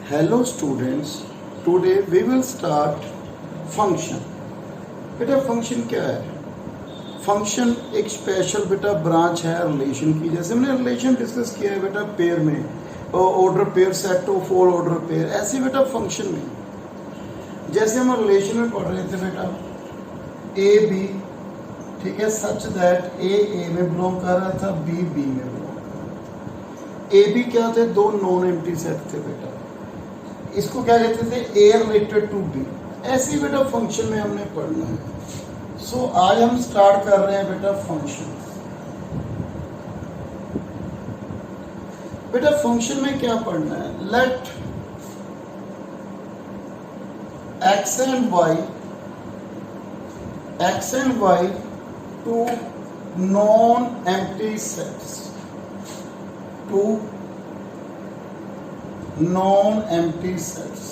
Hello students, today we will start function. बेटा function क्या है? फंक्शन एक स्पेशल बेटा ब्रांच है रिलेशन की। जैसे हमने रिलेशन डिस्कस किया है बेटा पेयर में, order pair, set of all order pair, ऐसे बेटा फंक्शन में जैसे हम रिलेशन में पढ़ रहे थे बेटा ए बी, ठीक है, सच दैट ए में बिलोंग कर रहा था, बी में बिलोंग कर रहा था। ए बी क्या थे? दो नॉन एम्प्टी सेट थे बेटा, इसको क्या कहते थे? ए रिलेटेड टू बी। ऐसे ही बेटा फंक्शन में हमने पढ़ना है। सो आज हम स्टार्ट कर रहे हैं बेटा फंक्शन। बेटा फंक्शन में क्या पढ़ना है? Let x and y two non empty sets, two non empty sets.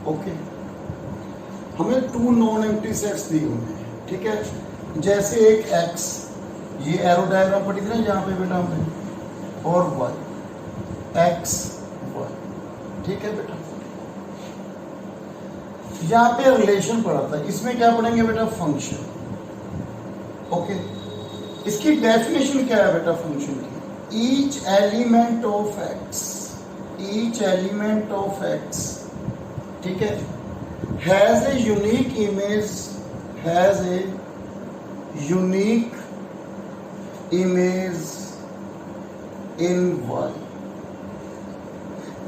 Okay, हमें टू नॉन एम्प्टी सेट्स दिए हुए हैं, ठीक है। जैसे एक एक्स, ये एरो डायग्राम पढ़ी थी ना यहाँ पे बेटा हमने, और वाई, एक्स वाई, ठीक है बेटा। यहाँ पे रिलेशन पढ़ा था, इसमें क्या पढ़ेंगे बेटा? फंक्शन। ओके, इसकी डेफिनेशन क्या है बेटा फंक्शन की? Each element of x, each element of x, ठीक है, has a unique image, has a unique image in y।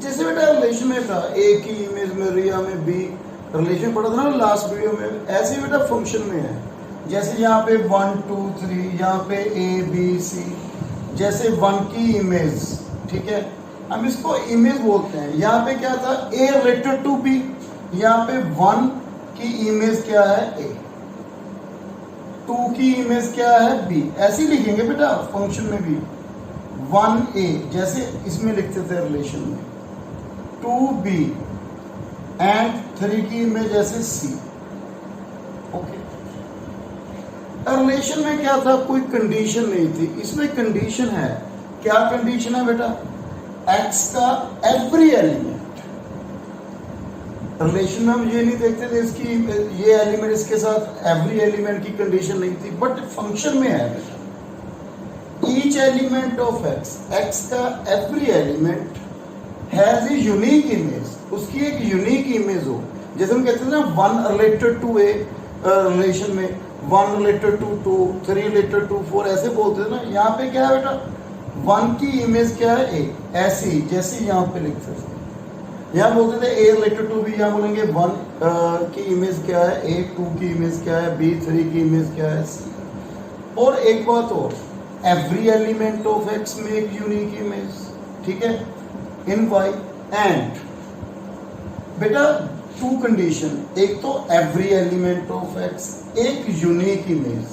जैसे बेटा रिलेशन में था, ए की इमेज में रिया में बी, रिलेशन पढ़ा था ना लास्ट वीडियो में, ऐसे ही बेटा फंक्शन में है। जैसे यहाँ पे 1 2 3, यहाँ पे ए बी सी, जैसे 1 की इमेज, ठीक है, हम इसको इमेज बोलते हैं। यहाँ पे क्या था? ए रिलेटेड टू बी, यहाँ पे 1 की इमेज क्या है? ए, 2 की इमेज क्या है? बी। ऐसे ही लिखेंगे बेटा फंक्शन में भी, 1 ए जैसे इसमें लिखते थे रिलेशन में, 2 बी एंड 3 की इमेज जैसे सी। ओके, रिलेशन में क्या था? कोई कंडीशन नहीं थी, इसमें कंडीशन है। क्या कंडीशन है बेटा? एक्स का एवरी एलिमेंट। रिलेशन में हम ये नहीं देखते थे इसकी ये एलिमेंट इसके साथ, एवरी एलिमेंट की कंडीशन नहीं थी, बट फंक्शन में है बेटा। Each element of x, x का every element has a unique image, उसकी एक यूनिक इमेज हो। जैसे हम कहते थे ना 1 रिलेटेड टू ए, रिलेशन में 1 रिलेटेड टू 2, 3 रिलेटेड टू 4, ऐसे बोलते थे ना। यहाँ पे क्या है बेटा? 1 की इमेज क्या है? ए। ऐसे ही जैसे यहाँ पे लिखते थे, यहाँ बोलते थे ए रिलेटेड टू बी, यहाँ बोलेंगे 1 की इमेज क्या है? ए, 2 की इमेज क्या है? बी, 3 की इमेज क्या है? सी। और एक बात और, एवरी एलिमेंट ऑफ एक्स में एक यूनिक इमेज, ठीक है, इन वाई। एंड बेटा 2 कंडीशन, एक तो एवरी एलिमेंट ऑफ एक्स, एक यूनिक इमेज।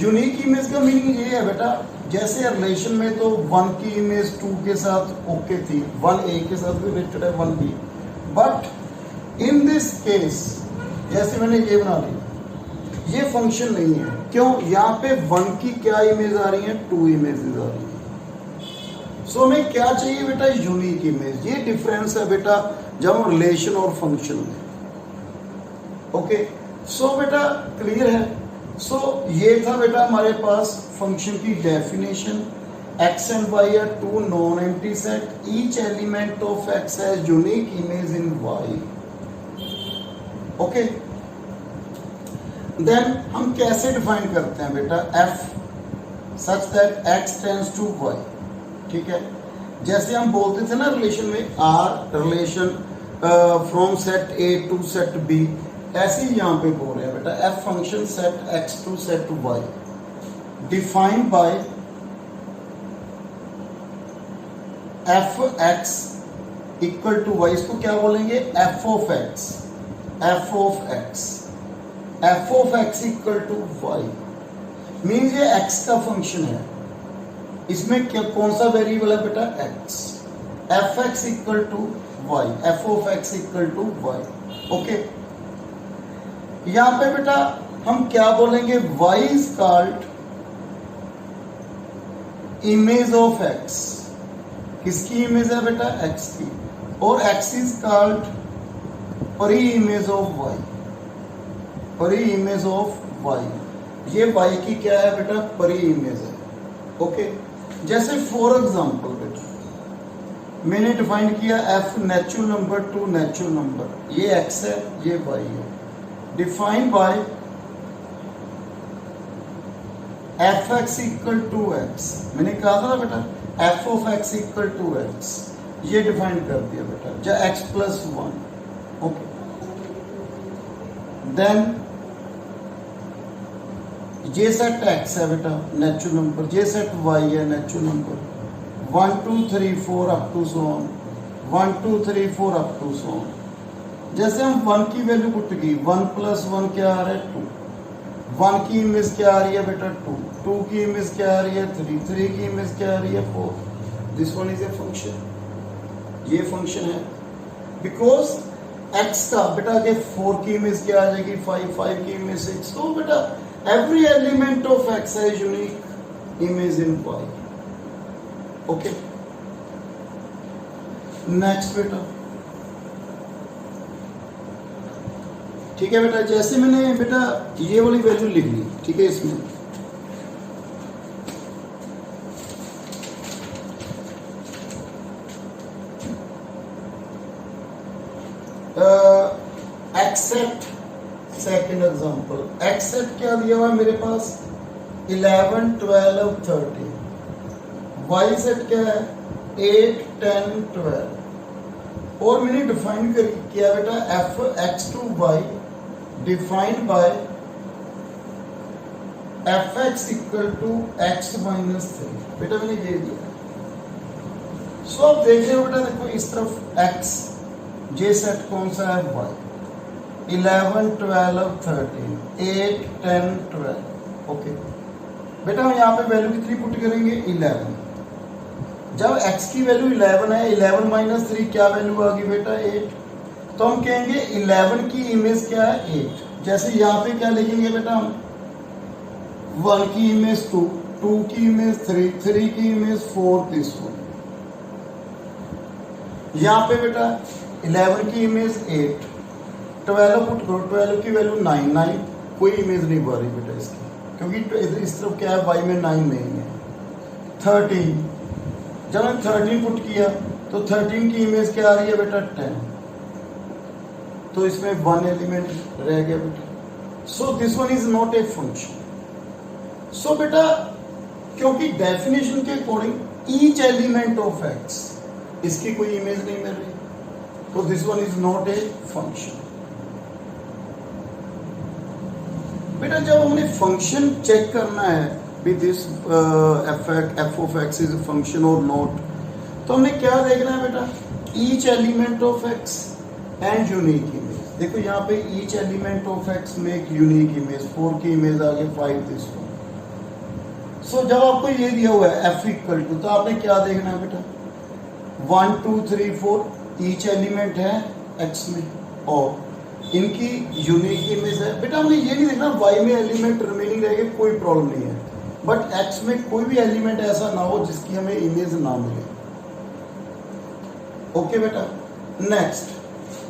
यूनिक इमेज का मीनिंग ये है बेटा, जैसे रिलेशन में तो 1 की इमेज 2 के साथ ओके थी, 1 ए के साथ भी रिलेटेड है 1 b, but in this case जैसे मैंने ये बना ली, ये फंक्शन नहीं है। क्यों? यहाँ पे 1 की क्या इमेज आ रही है? 2 इमेजेस आ रही है। सो हमें क्या चाहिए बेटा? Unique image. ये डिफरेंस है बेटा जब हम रिलेशन और फंक्शन में। ओके, सो बेटा क्लियर है। सो ये था बेटा हमारे पास फंक्शन की definition. X and y are 2 non empty set, each element of x has unique image in y. Okay, then हम कैसे डिफाइन करते हैं बेटा? F such that x tends to y, ठीक है। जैसे हम बोलते थे ना रिलेशन में, R relation from set A to set B, ऐसे ही यहाँ पे बोल रहे हैं बेटा f function set x to set y defined by f x equal to y. इसको क्या बोलेंगे? F of x, f of x, f of x equal to y. Means ये एक्स का फंक्शन है, इसमें क्या कौन सा वेरिएबल है बेटा? X. F x equal to y, f of x equal to y. Okay, यहां पे बेटा हम क्या बोलेंगे? y is called image of x। किसकी इमेज है बेटा? x की। और x इज कॉल्ड परी इमेज ऑफ y, परी इमेज ऑफ y, ये y की क्या है बेटा, परी इमेज है। ओके, जैसे फॉर एग्जांपल बेटा मैंने डिफाइन किया f natural number to natural number, ये x है ये y है, define by fx equal to x, मैंने कहा था ना बेटा f of x equal to x, ये डिफाइन कर दिया बेटा, जो x plus one. Okay, then ये सेट x है बेटा नेचुरल नंबर, ये सेट y है natural number, 1 2 3 4 up to so on, 1 2 3 4 up to so on. जैसे हम 1 की वैल्यू पुट की, 1 प्लस 1 क्या आ रहा है 2, 1 की इमेज क्या आ रही है बेटा 2, 2 की इमेज क्या आ रही है 3, 3 की इमेज क्या आ रही है 4। This one is a function, ये फंक्शन है। बिकॉज x का बेटा के 4 की इमेज क्या आ जाएगी 5, 5 की इमेज 6, तो बेटा एवरी एलिमेंट ऑफ x है यूनिक इमेज इन y। ओके, नेक्स्ट बेटा, ठीक है बेटा, जैसे मैंने बेटा ये वाली वैल्यू लिख ली, ठीक है, इसमें एक्सेप्ट सेकंड एग्जांपल, एक्सेप्ट क्या दिया हुआ है मेरे पास 11 12 13, वाई सेट क्या है 8 10 12, और मैंने डिफाइन किया बेटा f x to y defined by f x equal to x minus 3, बेटा मैंने ये दिया। सो अब देख रहे हो बेटा, देखो इस तरफ एक्स, जे सेट कौन सा है वाई, 11 12 13 8 10 12। ओके बेटा, हम यहाँ पे वैल्यू कितनी पुट करेंगे 11, जब x की वैल्यू 11 है, 11 माइनस 3 क्या वैल्यू आ गई बेटा 8, तो हम कहेंगे 11 की इमेज क्या है 8। जैसे यहाँ पे क्या लिखेंगे बेटा हम 1 की इमेज 2, 2 की इमेज 3, 3 की इमेज 4, दिस वन। यहाँ पे बेटा 11 की इमेज 8, 12 पुट करो, 12 की वैल्यू 9, 9 कोई इमेज नहीं बन रही बेटा इसकी, क्योंकि इस तरफ क्या है y में 9 नहीं है। 13, जब हमने 13 पुट किया तो 13 की इमेज क्या आ रही है बेटा 10, तो इसमें 1 एलिमेंट रह गया बेटा। So this one is not a function. So बेटा क्योंकि डेफिनेशन के according each element of x, इसकी कोई इमेज नहीं मिल रही, तो this one is not a function. बेटा जब हमने फंक्शन चेक करना है with this f of x is a function और नॉट, तो हमने क्या देखना है बेटा, each element of x and unique image. देखो यहाँ पे ईच एलिमेंट ऑफ एक्स में एक यूनिक इमेज, 4 की इमेज आ गई 5 दिस वन। सो जब आपको ये दिया हुआ है एफ इक्वल टू, तो आपने क्या देखना है बेटा 1 2 3 4 ईच एलिमेंट है एक्स में और इनकी यूनिक इमेज है। बेटा हमने ये नहीं देखना वाई में एलिमेंट रिमेनिंग रहेंगे, कोई प्रॉब्लम नहीं है, बट एक्स में कोई भी एलिमेंट ऐसा ना हो जिसकी हमें इमेज ना मिले। ओके बेटा, नेक्स्ट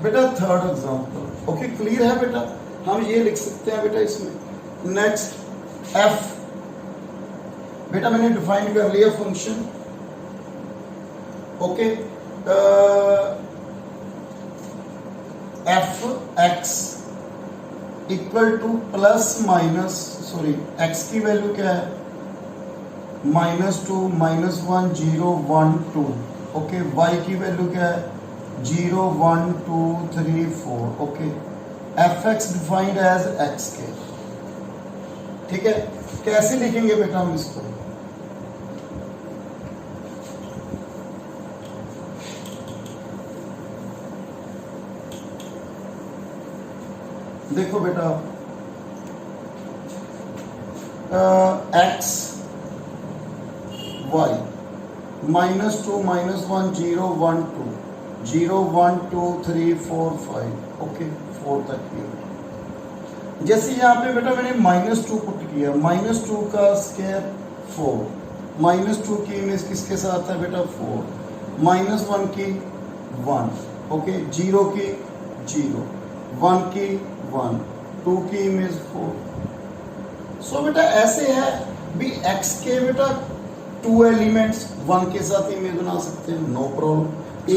बेटा थर्ड एग्जांपल। ओके क्लियर है बेटा, हम ये लिख सकते हैं बेटा इसमें। नेक्स्ट एफ, बेटा मैंने डिफाइन कर लिया function. Okay, f x equal to plus minus, sorry x की वैल्यू क्या है -2 -1 0 1 2। ओके, वाई की वैल्यू क्या है 0 1 2 3 4। Okay, f x defined as x के। ठीक है, कैसे लिखेंगे बेटा हम इसको, देखो बेटा एक्स वाई -2 -1 0 1 2 0 1 2 3 4 5। ओके 4 तक किया। जैसे यहाँ पे बेटा मैंने -2 पुट किया, -2 का स्क्वायर 4, -2 की इमेज किसके साथ है बेटा 4, -1 की 1, ओके, 0 की 0, 1 की 1, 2 की इमेज 4। सो बेटा ऐसे है भी x के बेटा 2 एलिमेंट्स 1 के साथ इमेज बना सकते हैं, नो प्रॉब्लम।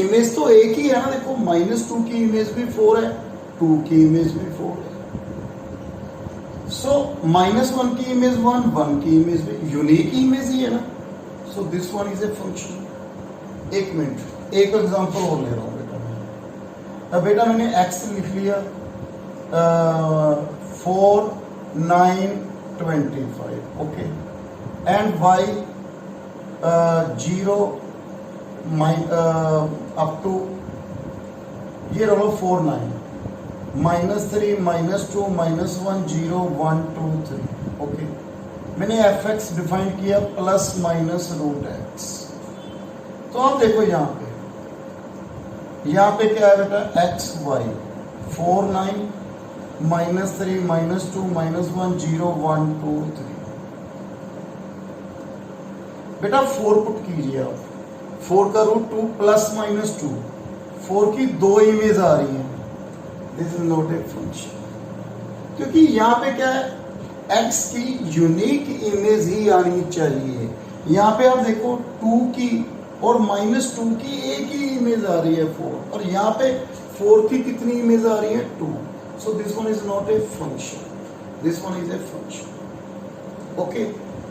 इमेज तो एक ही है ना, देखो -2 की इमेज भी 4 है, 2 की इमेज भी 4 है। सो -1 की इमेज 1, 1 की इमेज भी यूनिक इमेज ही है ना। सो this one is a function. एक मिनट, एक एग्जांपल और ले रहा हूँ बेटा मैं। अब बेटा मैंने x लिख लिया 4, 9, 25, okay, and y 0 up to ये रहो 4, 9, -3, -2, -1, 0, 1, 2, 3, ओके। मैंने fx डिफाइन किया ±√x। तो आप देखो यहाँ पे क्या है बेटा, x y 4, 9, -3, -2, -1, 0, 1, 2, 3। बेटा 4 पुट कीजिए आप, 4 का रूट 2 ±2, 4 की 2 इमेज आ रही है, this is not a function. क्योंकि यहाँ पे क्या है, x की यूनिक इमेज ही आनी चाहिए। यहाँ पे आप देखो 2 की और -2 की एक ही इमेज आ रही है 4, और यहाँ पे 4 की कितनी इमेज आ रही है 2। So this one is not a function, this one is a function. Okay,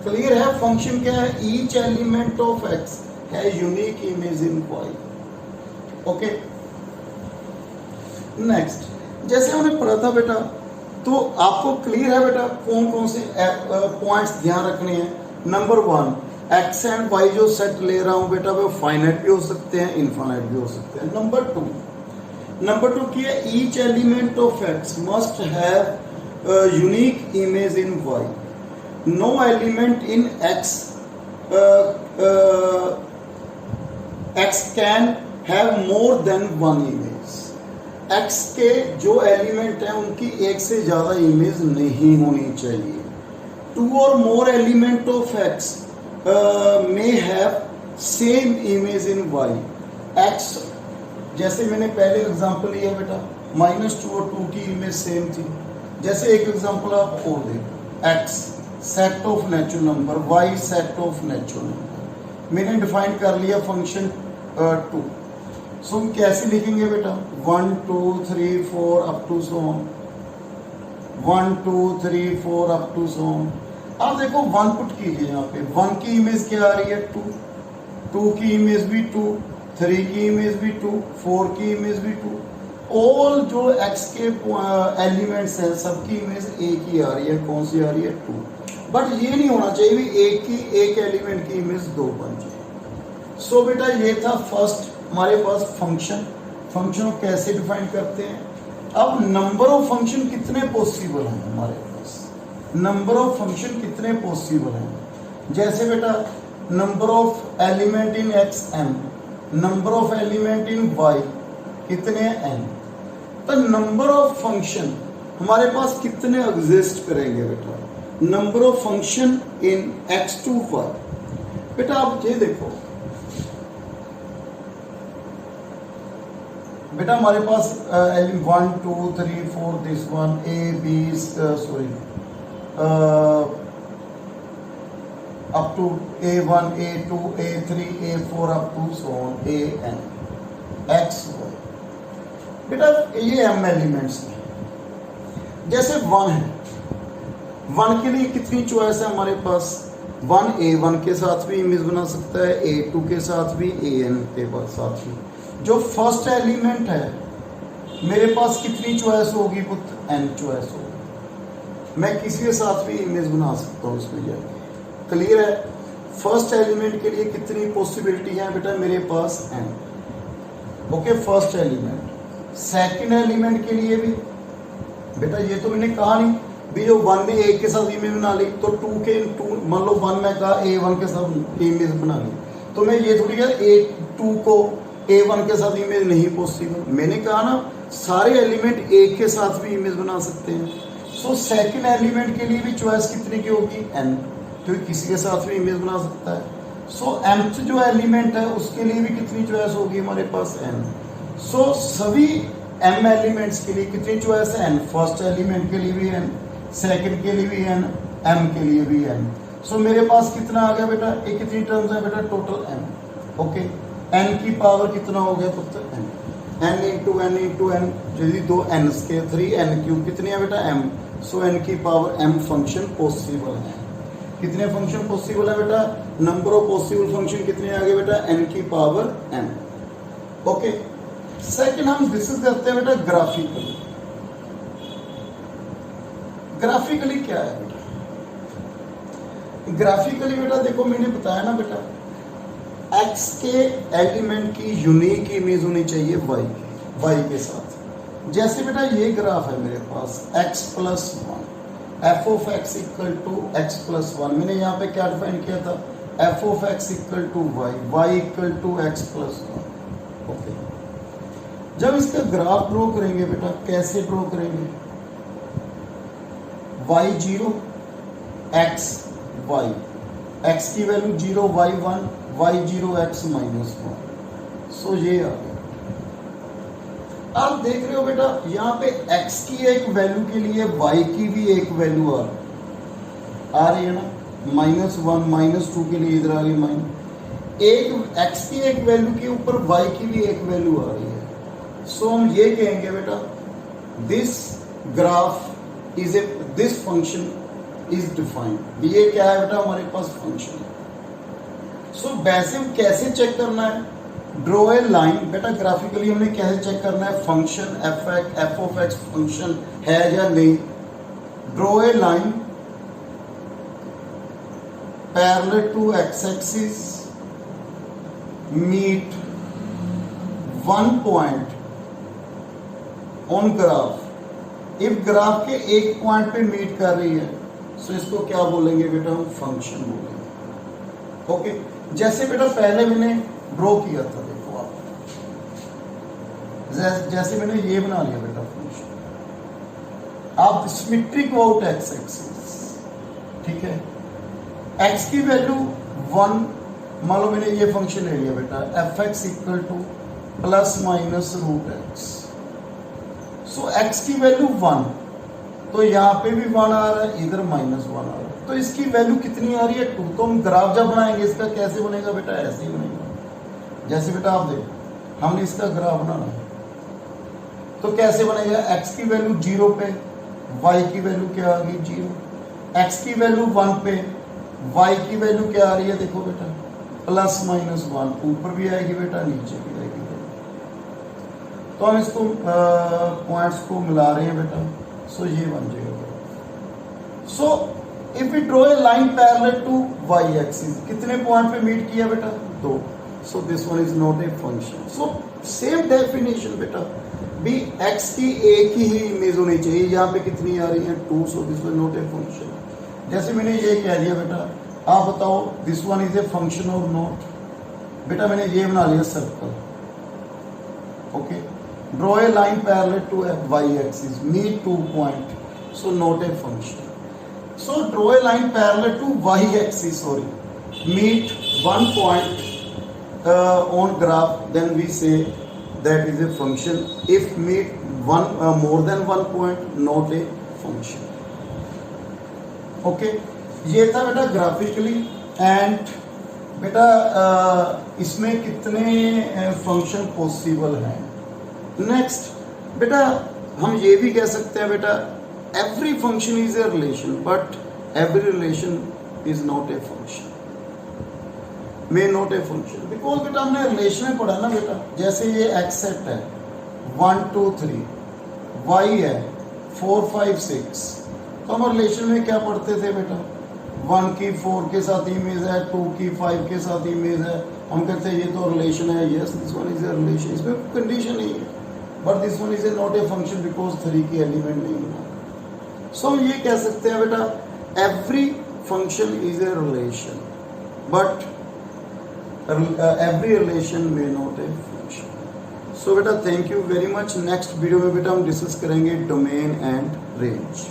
clear है? फंक्शन क्या है, ईच एलिमेंट ऑफ x है यूनिक इमेज इन y। ओके, नेक्स्ट, जैसे हमने पढ़ा था बेटा, तो आपको क्लियर है बेटा कौन कौन से पॉइंट्स ध्यान रखने हैं। नंबर 1, एक्स एंड वाई जो सेट ले रहा हूं बेटा वो फाइनाइट भी हो सकते हैं, इनफाइनाइट भी हो सकते हैं। नंबर 2 की है each element of x must have unique image in y. No element in x can have more than one image. x के जो एलिमेंट हैं उनकी एक से ज्यादा इमेज नहीं होनी चाहिए। 2 और मोर element of x may have same image in y। x जैसे मैंने पहले एग्जांपल लिया बेटा, -2 और 2 की इमेज सेम थी। जैसे एक एग्जांपल आप और देखो, x set of natural number, y set of natural number. मैंने डिफाइन कर लिया फंक्शन 2। सो हम कैसे लिखेंगे बेटा, 1, 2, 3, 4 up to so on, 1, 2, 3, 4 up to so on. आप देखो 1 पुट कीजिए यहाँ पे, 1 की इमेज क्या आ रही है 2, 2 की इमेज भी 2, 3 की इमेज भी 2, 4 की इमेज भी 2। ऑल जो x के एलिमेंट्स हैं सबकी इमेज एक ही आ रही है, कौन सी आ रही है 2। बट ये नहीं होना चाहिए भी एक एलिमेंट की इमेज 2 बन जाए। सो बेटा ये था फर्स्ट हमारे पास फंक्शन को कैसे डिफाइन करते हैं। अब नंबर ऑफ फंक्शन कितने पॉसिबल हैं हमारे पास, नंबर ऑफ फंक्शन कितने पॉसिबल हैं। जैसे बेटा number of element in x m, number of element in y कितने n। तो नंबर ऑफ फंक्शन हमारे पास कितने एग्जिस्ट करेंगे बेटा, number of function in x to y। बेटा आप ये देखो बेटा हमारे पास 1, 2, 3, 4 this one a b up to a1, a2, a3, a4 up to so on an x y। बेटा ये m एलिमेंट्स हैं। जैसे 1 है, 1 के लिए कितनी चॉइस है हमारे पास, 1 a1 के साथ भी इमेज बना सकता है, a2 के साथ भी, an के साथ भी। जो फर्स्ट एलिमेंट है मेरे पास कितनी चॉइस होगी पुत्र, n चॉइस होगी। मैं किसी के साथ भी इमेज बना सकता हूँ इसमें जाके। क्लियर है? फर्स्ट एलिमेंट के लिए कितनी पॉसिबिलिटी है बेटा मेरे पास n। Okay, first element. Second element के लिए भी बेटा ये तो मैंने कहा नहीं भी जो 1 ने a के साथ इमेज बना ली तो 2 मान लो 1 में कहा a1 के साथ इमेज बना ली, तो मैं ये थोड़ी कहा a2 को a1 के साथ इमेज नहीं पॉसिबल। मैंने कहा ना सारे एलिमेंट एक के साथ भी इमेज बना सकते हैं। सो सेकंड एलिमेंट के लिए भी चॉइस कितने की होगी, n, क्योंकि किसी के साथ भी इमेज बना सकता है। सो mth जो एलिमेंट है उसके लिए भी कितनी चॉइस होगी हमारे पास, n। सो सभी m एलिमेंट्स के लिए कितनी चॉइस है? n। फर्स्ट एलिमेंट के लिए भी n, सेकंड के लिए भी n, m के लिए भी n। सो मेरे पास कितना आ गया बेटा? ये कितनी टर्म्स है बेटा? Total m। ओके, n की पावर कितना हो गया तब तक? n इंटू n यदि दो n के 3n क्यूब कितनी है बेटा? m। सो n की पावर m फंक्शन पॉसिबल है। कितने फंक्शन पॉसिबल है बेटा? नंबर ऑफ पॉसिबल फंक्शन कितने आ गए बेटा? n की पावर m। ओके, सेकंड हम डिस्कस करते हैं बेटा ग्राफिकली। ग्राफिकली क्या है बेटा? ग्राफिकली बेटा देखो, मैंने बताया ना बेटा, x के एलिमेंट की यूनिक इमेज होनी चाहिए y के साथ। जैसे बेटा ये ग्राफ है मेरे पास x plus 1, f of x equal to x plus 1। मैंने यहाँ पे क्या डिफाइन किया था? F of x equal to y equal to x plus 1। Okay, जब इसका ग्राफ ड्रॉ करेंगे बेटा, कैसे ड्रॉ करेंगे? y 0 x y, x की value 0 y 1, y 0 x minus 1। सो ये आ गया। आप देख रहे हो बेटा, यहाँ पे x की एक वैल्यू के लिए y की भी एक वैल्यू आ रही है ना, -1 -2 के लिए इधर आ रही माइनस। एक x की एक वैल्यू के ऊपर y की भी एक वैल्यू आ रही है। सो हम ये कहेंगे बेटा, this graph is a, this function is defined. ये क्या है बेटा? हमारे पास फंक्शन है। सो वैसे कैसे चेक करना है? Draw a line. बेटा ग्राफिकली हमने कैसे चेक करना है? Function f of x function है या नहीं। Draw a line parallel to x axis, meet one point on graph. If graph के एक पॉइंट पे मीट कर रही है, सो इसको क्या बोलेंगे बेटा? हम फंक्शन बोलेंगे। ओके, जैसे बेटा पहले मैंने ड्रॉ किया था, देखो आप, जैसे मैंने ये बना लिया बेटा फंक्शन। आप सिमेट्रिक अबाउट एक्स एक्सिस, ठीक है। एक्स की वैल्यू 1, मान लो मैंने ये फंक्शन ले लिया बेटा, f x equal to plus minus root x. So x की वैल्यू 1, तो यहाँ पे भी 1 आ रहा है, इधर -1 आ रहा है, तो इसकी वैल्यू कितनी आ रही है? 2। तो हम ग्राफ जब बनाएंगे इसका कैसे बनेगा बेटा? ऐसे ही बनेगा। जैसे बेटा आप देखो, हमने इसका ग्राफ बनाना है तो कैसे बनेगा? x की वैल्यू 0 पे, y की वैल्यू क्या आ गई? 0। x की वैल्यू 1 पे, y की वैल्यू क्या आ रही है? देखो बेटा, +-1। ऊपर भी आएगी बेटा, नीचे भी आएगी बेटा। तो हम इसको पॉइंट्स को मिला रहे हैं बेटा। सो ये बन जाएगा। So if we draw a line parallel to y axis, कितने पॉइंट पे मीट किया बेटा? 2। So this one is not a function. So same definition बेटा, भी x की एक ही इमेज होनी चाहिए। यहाँ पे कितनी आ रही है? 2। So this one not a function. जैसे मैंने ये कह दिया बेटा, आप बताओ this one is a function और नॉट? बेटा मैंने ये बना लिया circle. Okay, draw a line parallel to a y-axis, meet 2 point, so not a function. So draw a line parallel to y-axis, meet 1 point on graph, then we say that is a function. If meet more than 1 point, not a function. Okay, ये था बेटा graphically. And बेटा इसमें कितने function possible हैं? Next बेटा हम ये भी कह सकते हैं बेटा, every function is a relation, but every relation is not a function, may not a function. Because बेटा हमने रिलेशन में पढ़ा ना बेटा, जैसे ये एक्स सेट है 1 2 3, वाई है 4 5 6, तो हम रिलेशन में क्या पढ़ते थे बेटा? 1 की 4 के साथ इमेज है, 2 की 5 के साथ इमेज है, हम कहते हैं ये तो रिलेशन है। Yes, this one is a relation, इसमें कंडीशन नहीं है, but this one is a not a function because 3 की एलिमेंट नहीं है। सो ये कह सकते हैं बेटा, every function is a relation, but every relation may not a function. So बेटा thank you very much. Next video में बेटा हम डिस्कस करेंगे डोमेन एंड रेंज।